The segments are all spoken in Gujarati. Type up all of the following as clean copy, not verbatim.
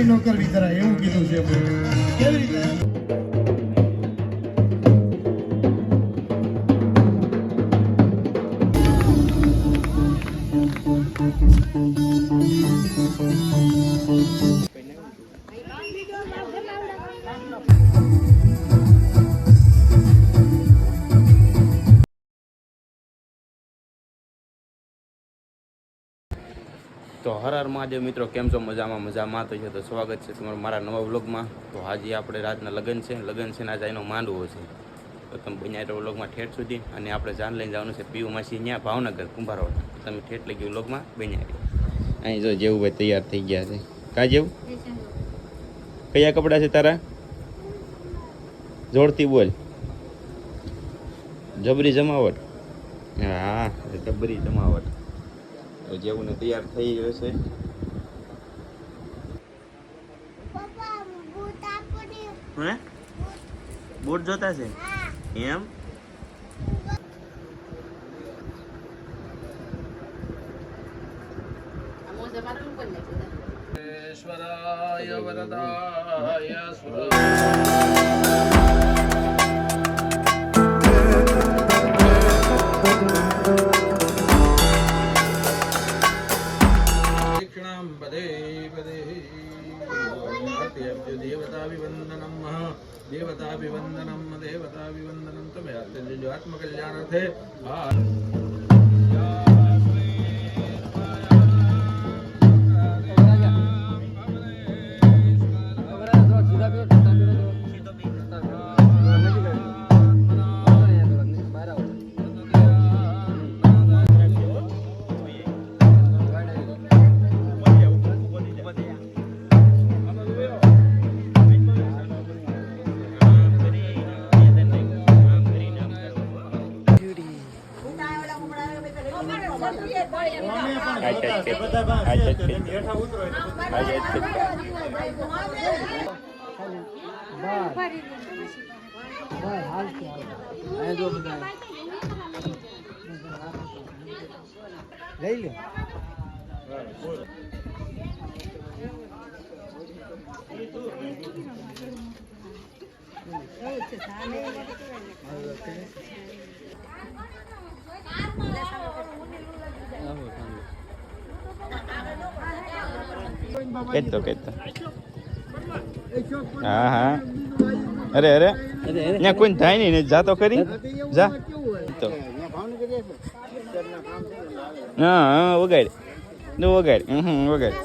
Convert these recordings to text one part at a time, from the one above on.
ન કરવી જરાય એવું કીધું છે કેવી રીતે તો હર હર મહાદેવ મિત્રો, કેમ છો? મજામાં તો છે. તો સ્વાગત છે તમારું મારા નવા વ્લોગમાં. તો આજે આપણે રાતના લગ્ન છે ને આજે એનો માંડવો છે. તો તમે બન્યા તો વ્લોગમાં ઠેઠ સુધી, અને આપણે જાન લઈને જવાનું છે પીયુ માસી ત્યાં ભાવનગર કુંભારવાડ. તમે ઠેઠ લગી વ્લોગમાં બન્યા રહ્યો. અહીં જો જેવું ભાઈ તૈયાર થઈ ગયા છે. કાં જેવું કયા કપડાં છે તારા? જોડતી બોલ. જબરી જમાવટ. હા, જબરી જમાવટ. જેવું ને તૈયાર થઈ ગયો છે. હે બૂટ જોતા છે એમ? ઈશ્વરાય વરદાય देवताभिवंदनम देवताभिवंदनम तमें आत्मकल्याणार्थे લઈ લે કેતો હા હા અરે ત્યાં કોઈ થાય નહીં, જા તો ખરી જા તો હા વગાડ વગાડ વગાડ.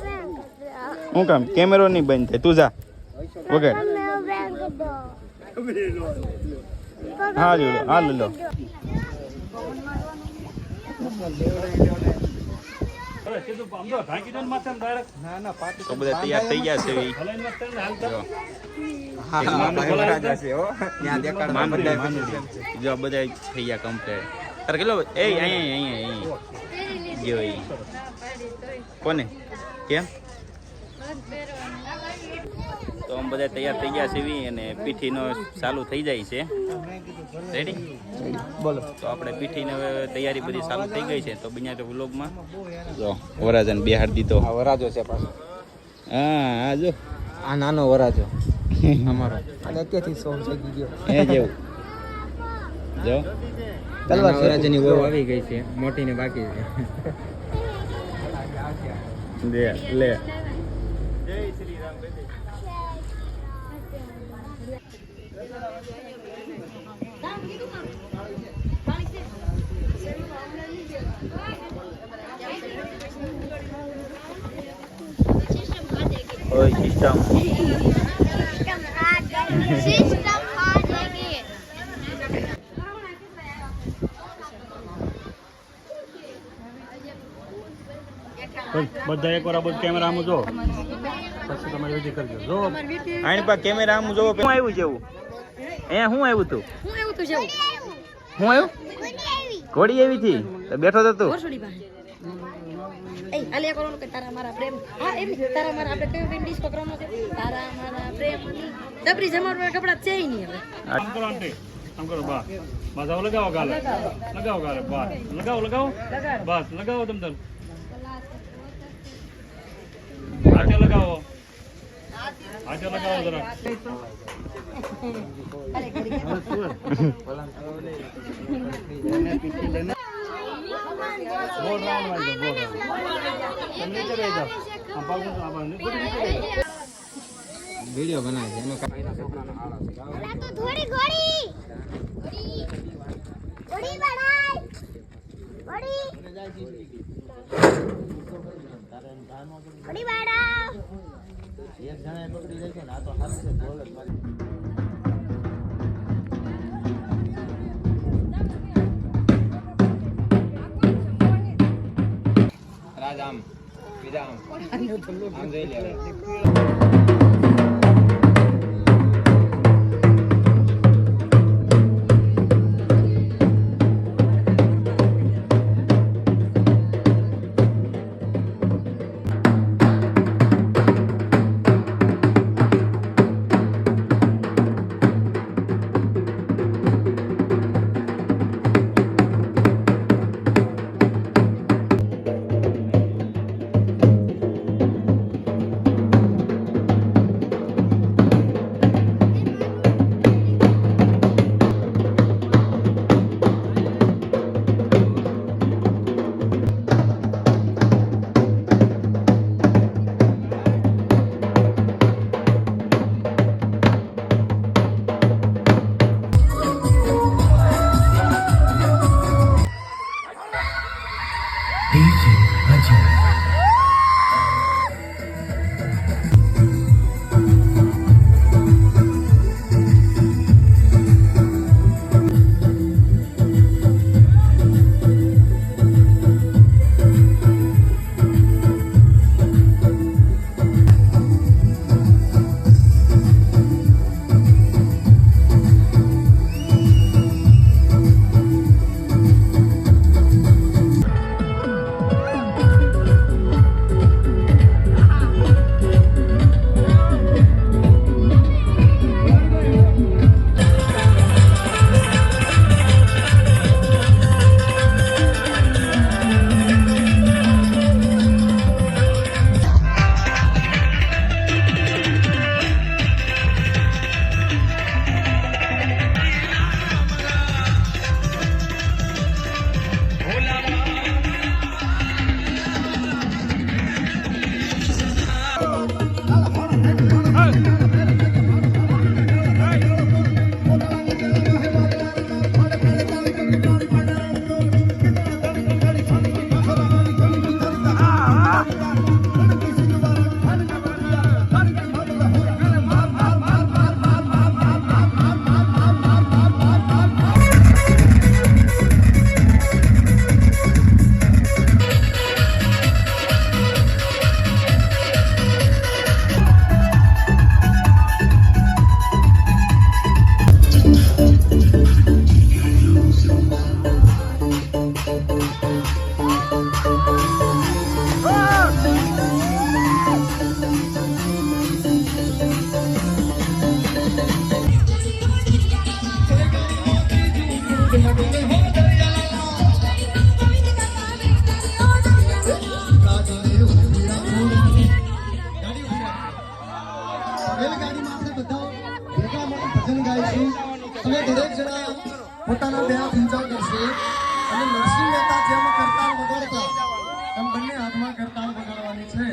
હું કામ કેમેરો નહીં બંધ થાય, તું જા વગાડ. હા લો હા લો તો બધા તૈયાર થઈ ગયા છે. જો બધા થઈ ગયા કમ્પ્લીટ. તારે કેટલો એ અહીંયા કોને કેમ? તો આમ બધા તૈયાર થઈ ગયા છે અને પીઠીનો ચાલુ થઈ જાય છે. રેડી બોલો. તો આપણે પીઠીને તૈયારી બધી ચાલુ થઈ ગઈ છે. તો બીજા વ્લોગમાં જો વરાજાને બેહાડ દીધો. આ વરાજો છે પાછો. હા જો આ નાનો વરાજો અમારો, અને અત્યારથી સોમ થઈ ગયો એ જેવું. જો તલવાર વરાજાની વહુ આવી ગઈ છે, મોટીને બાકી છે. લે જય શ્રી રામ. ઓય સિસ્ટમ બધા એક વાર આ બધું કેમેરા આમ જો, પછી તમારી વિધિ કરજો. જો આની પા કેમેરા આમ જો. શું આવ્યું છે એવું? અહીંયા શું આવ્યું તું? શું આવ્યું? ઘોડી આવી હતી તો બેઠો તો તું. એ આલે કોનો કે તારા મારા પ્રેમ. હા એમ તારા મારા આપણે કયો બેન ડિસ્કો કરવાનો છે? તારા મારા પ્રેમ ની દબરી જમાડવા કપડા છે નહીં હવે. આમ કરો આંટી, આમ કરો. બા જાવ લગાવો ગાલે, લગાવો ગાલે. બા લગાવો બસ લગાવો તમ તમ આટે લગાવો. આજે લગાવો જરા અરે ઘડી બોલ રાઉન્ડ વાળી દો બોલ તમે નીચે રહી જાઓ આ પગ આ બંધ નીચે રહી જાઓ વિડિયો બનાવે છે એનો તો થોડી ઘોડી ઘોડી બનાય ઘોડી ઘોડી બાડા એક જણા પકડી રાખે ને આ તો હાથ છે બોલ રાજ આમ બીજા આમ જોઈ લે પોતાના બે હાથ ઊંચા કરશે અને નરસિંહ મહેતા જેમ કરતાલ વગાડતા એમ બંને હાથમાં કરતાલ વગાડવાની છે.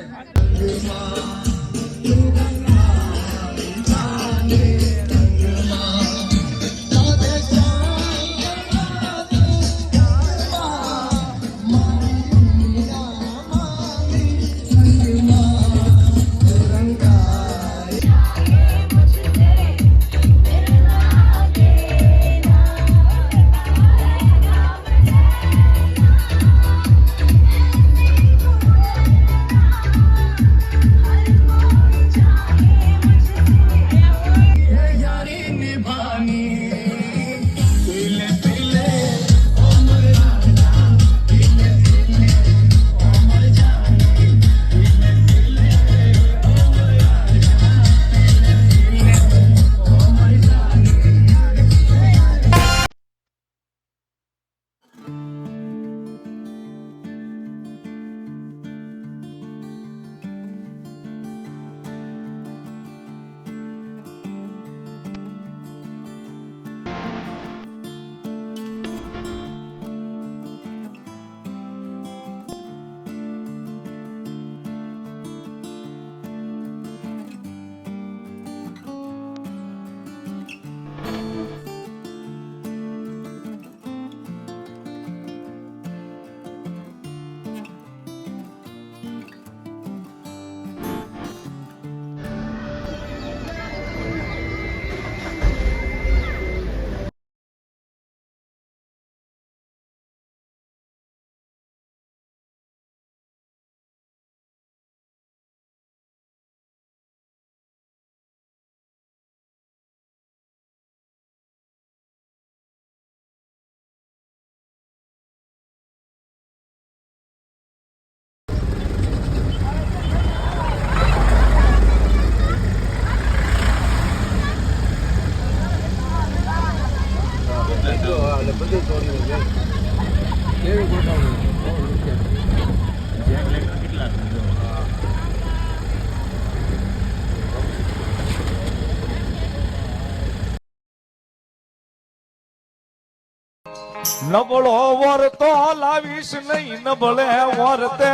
નબળો વર તો લાવીશ નહીં નબળે વર તે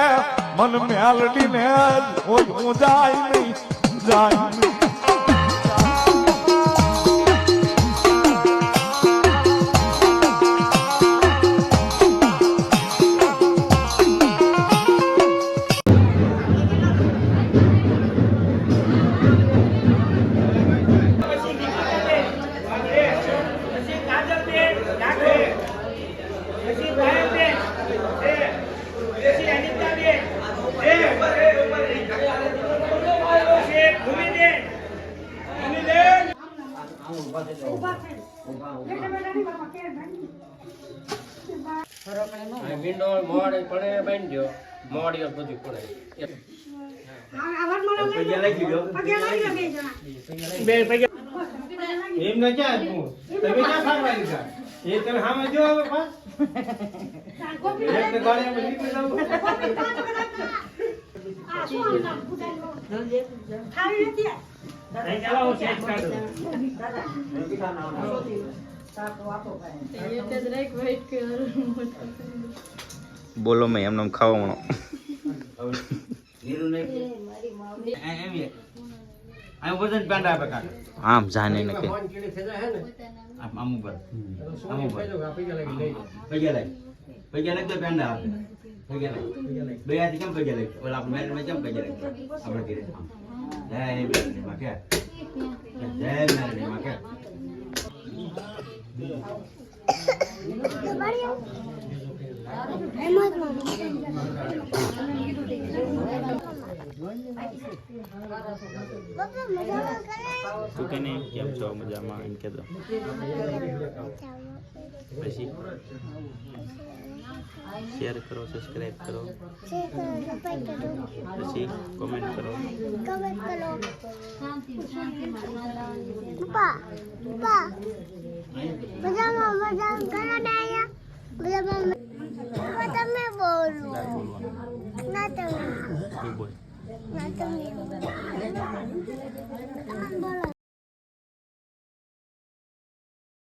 મન મેલડી ને હું જાય નહીં જાય નહીં. વિન્ડો મોડ પડે બાંધ્યો મોડિયો બધું પડે બે પૈયા એમ ન ક્યાં તું તમે ક્યાં ખાવા લીધા એ તમે સામે જો હવે પા એક ગાડીમાં નીકળી જાવ નહીં ચાલો હું ચેક કાઢું બોલો મેં એમને ખાવા મળો આમ જાને ને કે તું કે નહીં કેમ છો મજામાં એમ કે દો પછી શેર કરો સબસ્ક્રાઇબ કરો પછી કોમેન્ટ કરો તમે બોલો ના તમે બોલ ના તમે